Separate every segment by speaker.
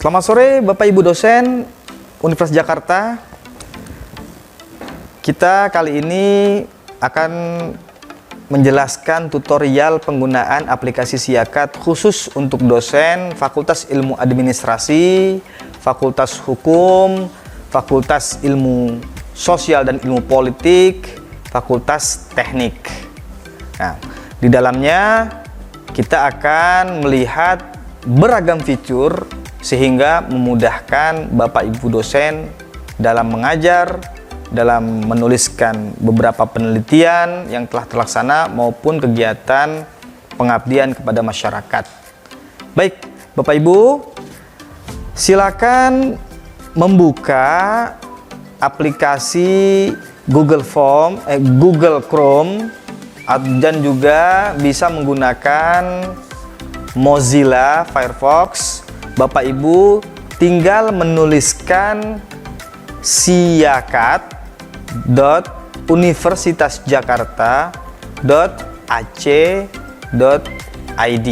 Speaker 1: Selamat sore Bapak Ibu dosen Universitas Jakarta. Kita kali ini akan menjelaskan tutorial penggunaan aplikasi Siakat khusus untuk dosen Fakultas Ilmu Administrasi, Fakultas Hukum, Fakultas Ilmu Sosial dan Ilmu Politik, Fakultas Teknik. Nah, di dalamnya kita akan melihat beragam fitur sehingga memudahkan Bapak Ibu dosen dalam mengajar, dalam menuliskan beberapa penelitian yang telah terlaksana maupun kegiatan pengabdian kepada masyarakat. Baik, Bapak Ibu, silakan membuka aplikasi Google Chrome dan juga bisa menggunakan Mozilla Firefox. Bapak Ibu tinggal menuliskan siakat.universitasjakarta.ac.id.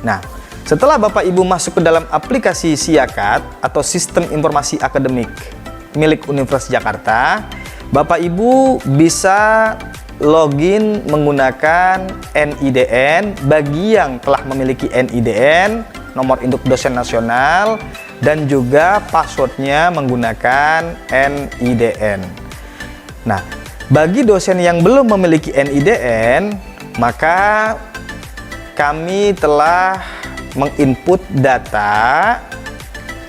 Speaker 1: Nah, setelah Bapak Ibu masuk ke dalam aplikasi Siakat atau Sistem Informasi Akademik milik Universitas Jakarta, Bapak Ibu bisa login menggunakan NIDN bagi yang telah memiliki NIDN, nomor induk dosen nasional, dan juga passwordnya menggunakan NIDN. Nah, bagi dosen yang belum memiliki NIDN, maka kami telah menginput data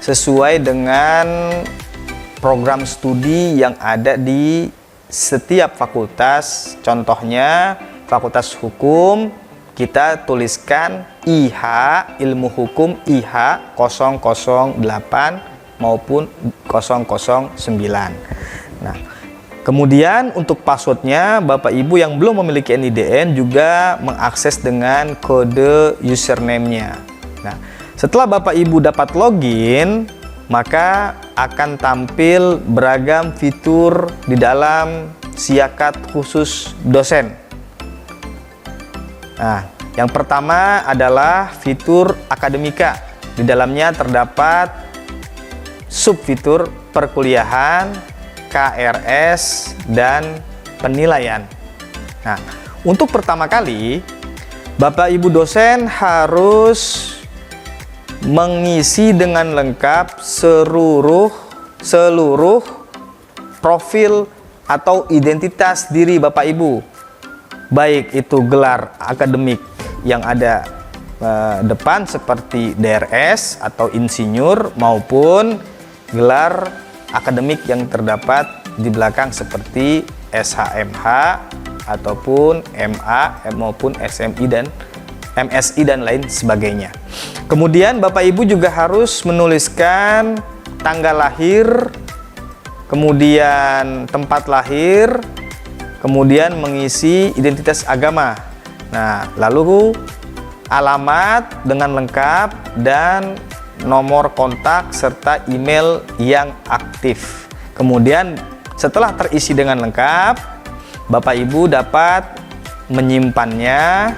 Speaker 1: sesuai dengan program studi yang ada di setiap fakultas. Contohnya Fakultas Hukum, kita tuliskan IH, Ilmu Hukum IH 008 maupun 009. Nah, kemudian untuk passwordnya, Bapak Ibu yang belum memiliki NIDN juga mengakses dengan kode username-nya. Nah, setelah Bapak Ibu dapat login, maka akan tampil beragam fitur di dalam Siakat khusus dosen. Nah, yang pertama adalah fitur akademika. Di dalamnya terdapat subfitur perkuliahan, KRS, dan penilaian. Nah, untuk pertama kali, Bapak Ibu dosen harus mengisi dengan lengkap seluruh profil atau identitas diri Bapak Ibu, baik itu gelar akademik yang ada depan seperti DRS atau insinyur maupun gelar akademik yang terdapat di belakang seperti SHMH ataupun MA maupun SMI dan MSI dan lain sebagainya. Kemudian Bapak Ibu juga harus menuliskan tanggal lahir, kemudian tempat lahir, kemudian mengisi identitas agama. Nah, lalu alamat dengan lengkap dan nomor kontak serta email yang aktif. Kemudian setelah terisi dengan lengkap, Bapak Ibu dapat menyimpannya,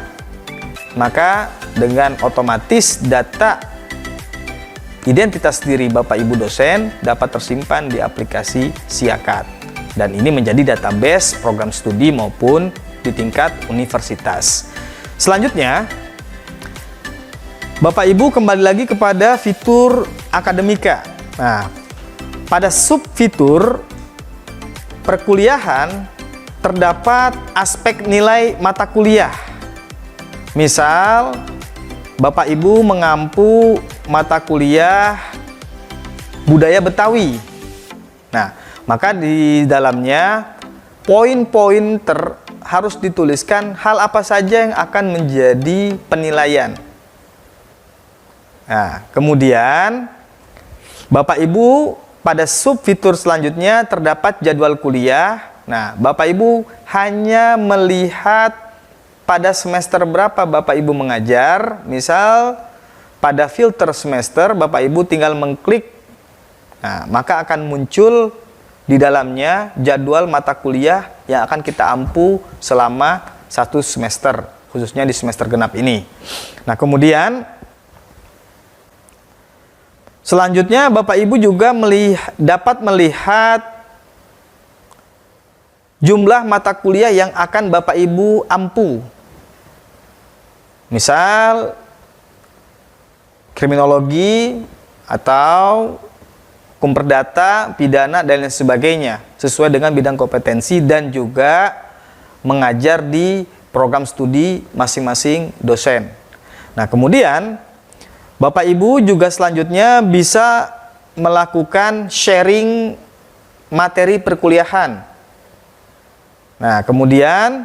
Speaker 1: maka dengan otomatis data identitas diri Bapak Ibu dosen dapat tersimpan di aplikasi Siakat. Dan ini menjadi database program studi maupun di tingkat universitas. Selanjutnya, Bapak Ibu kembali lagi kepada fitur akademika. Nah, pada subfitur perkuliahan terdapat aspek nilai mata kuliah. Misal, Bapak Ibu mengampu mata kuliah budaya Betawi. Nah, maka di dalamnya poin-poin harus dituliskan hal apa saja yang akan menjadi penilaian. Nah, kemudian Bapak Ibu pada subfitur selanjutnya terdapat jadwal kuliah. Nah, Bapak Ibu hanya melihat pada semester berapa Bapak Ibu mengajar. Misal pada filter semester Bapak Ibu tinggal mengklik. Nah, maka akan muncul di dalamnya jadwal mata kuliah yang akan kita ampu selama 1 semester, khususnya di semester genap ini. Nah, kemudian Selanjutnya Bapak Ibu juga dapat melihat jumlah mata kuliah yang akan Bapak Ibu ampu. Misal kriminologi atau hukum perdata, pidana, dan lain sebagainya, sesuai dengan bidang kompetensi dan juga mengajar di program studi masing-masing dosen. Nah, kemudian Bapak Ibu juga selanjutnya bisa melakukan sharing materi perkuliahan. Nah, kemudian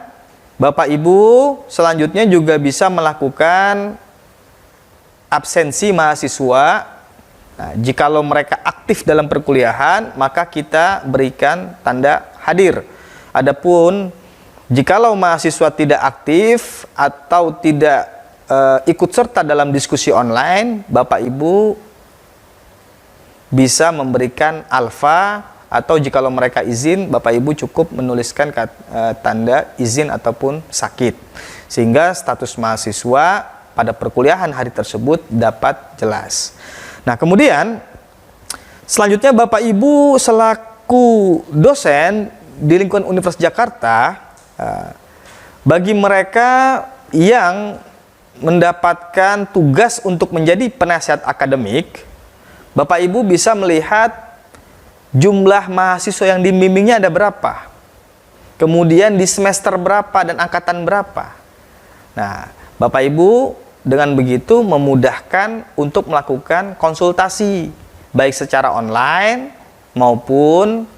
Speaker 1: Bapak Ibu selanjutnya juga bisa melakukan absensi mahasiswa. Nah, jikalau mereka aktif dalam perkuliahan, maka kita berikan tanda hadir. Adapun jikalau mahasiswa tidak aktif atau tidak ikut serta dalam diskusi online, Bapak Ibu bisa memberikan alfa, atau jikalau mereka izin, Bapak Ibu cukup menuliskan tanda izin ataupun sakit, sehingga status mahasiswa pada perkuliahan hari tersebut dapat jelas. Nah, kemudian selanjutnya Bapak Ibu selaku dosen di lingkungan Universitas Jakarta, bagi mereka yang mendapatkan tugas untuk menjadi penasihat akademik, Bapak Ibu bisa melihat jumlah mahasiswa yang dibimbingnya ada berapa, kemudian di semester berapa dan angkatan berapa. Nah, Bapak Ibu dengan begitu memudahkan untuk melakukan konsultasi, baik secara online maupun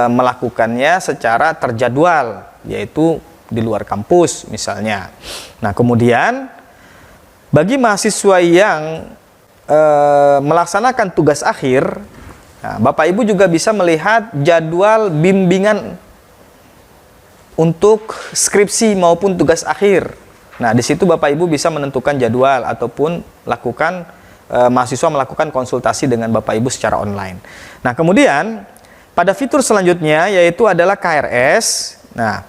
Speaker 1: melakukannya secara terjadwal, yaitu di luar kampus misalnya. Nah, kemudian bagi mahasiswa yang melaksanakan tugas akhir, nah, Bapak Ibu juga bisa melihat jadwal bimbingan untuk skripsi maupun tugas akhir. Nah, di situ Bapak Ibu bisa menentukan jadwal ataupun mahasiswa melakukan konsultasi dengan Bapak Ibu secara online. Nah, kemudian pada fitur selanjutnya yaitu adalah KRS. Nah,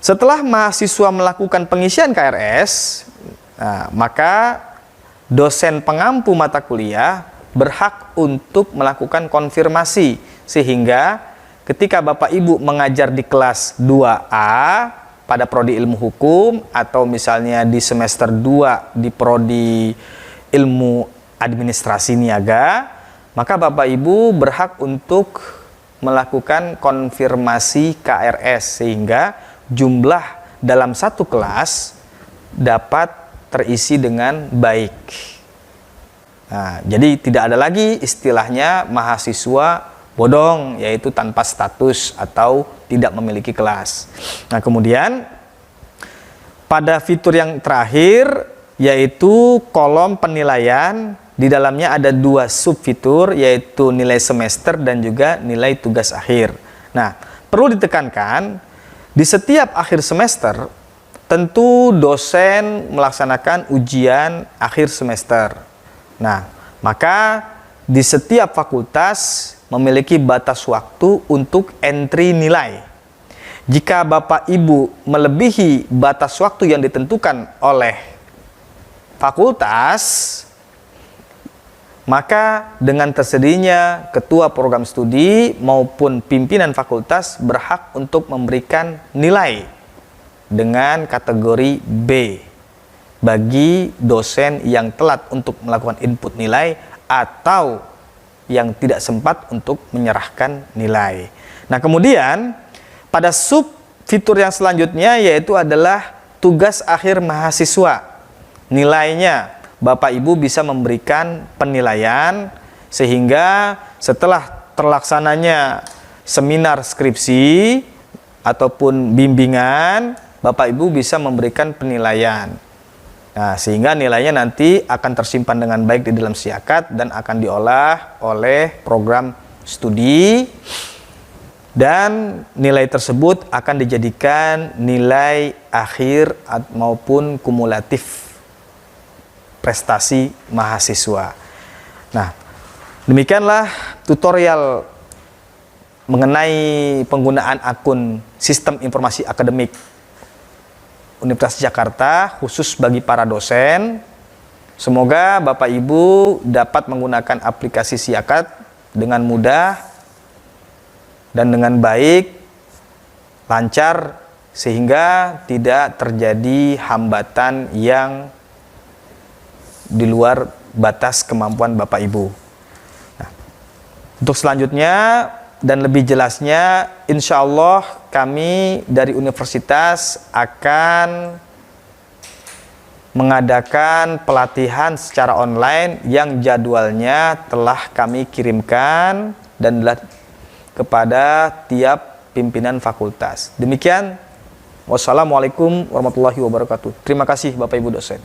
Speaker 1: setelah mahasiswa melakukan pengisian KRS, nah, maka dosen pengampu mata kuliah berhak untuk melakukan konfirmasi, sehingga ketika Bapak Ibu mengajar di kelas 2A pada prodi ilmu hukum, atau misalnya di semester 2 di prodi ilmu administrasi niaga, maka Bapak Ibu berhak untuk melakukan konfirmasi KRS, sehingga jumlah dalam satu kelas dapat terisi dengan baik. Nah, jadi tidak ada lagi istilahnya mahasiswa bodong, yaitu tanpa status atau tidak memiliki kelas. Nah, kemudian pada fitur yang terakhir yaitu kolom penilaian, di dalamnya ada dua subfitur, yaitu nilai semester dan juga nilai tugas akhir. Nah, perlu ditekankan, di setiap akhir semester, tentu dosen melaksanakan ujian akhir semester. Nah, maka di setiap fakultas memiliki batas waktu untuk entry nilai. Jika Bapak Ibu melebihi batas waktu yang ditentukan oleh fakultas, maka dengan tersedianya ketua program studi maupun pimpinan fakultas berhak untuk memberikan nilai dengan kategori B bagi dosen yang telat untuk melakukan input nilai atau yang tidak sempat untuk menyerahkan nilai. Nah, kemudian pada sub fitur yang selanjutnya yaitu adalah tugas akhir mahasiswa. Nilainya Bapak Ibu bisa memberikan penilaian, sehingga setelah terlaksananya seminar skripsi ataupun bimbingan, Bapak Ibu bisa memberikan penilaian. Nah, sehingga nilainya nanti akan tersimpan dengan baik di dalam siakat dan akan diolah oleh program studi, dan nilai tersebut akan dijadikan nilai akhir maupun kumulatif prestasi mahasiswa. Nah, demikianlah tutorial mengenai penggunaan akun sistem informasi akademik Universitas Jakarta khusus bagi para dosen. Semoga Bapak Ibu dapat menggunakan aplikasi Siakat dengan mudah dan dengan baik, lancar, sehingga tidak terjadi hambatan yang di luar batas kemampuan Bapak Ibu. Nah, untuk selanjutnya dan lebih jelasnya, insya Allah kami dari universitas akan mengadakan pelatihan secara online yang jadwalnya telah kami kirimkan dan kepada tiap pimpinan fakultas. Demikian, wassalamualaikum warahmatullahi wabarakatuh. Terima kasih Bapak Ibu dosen.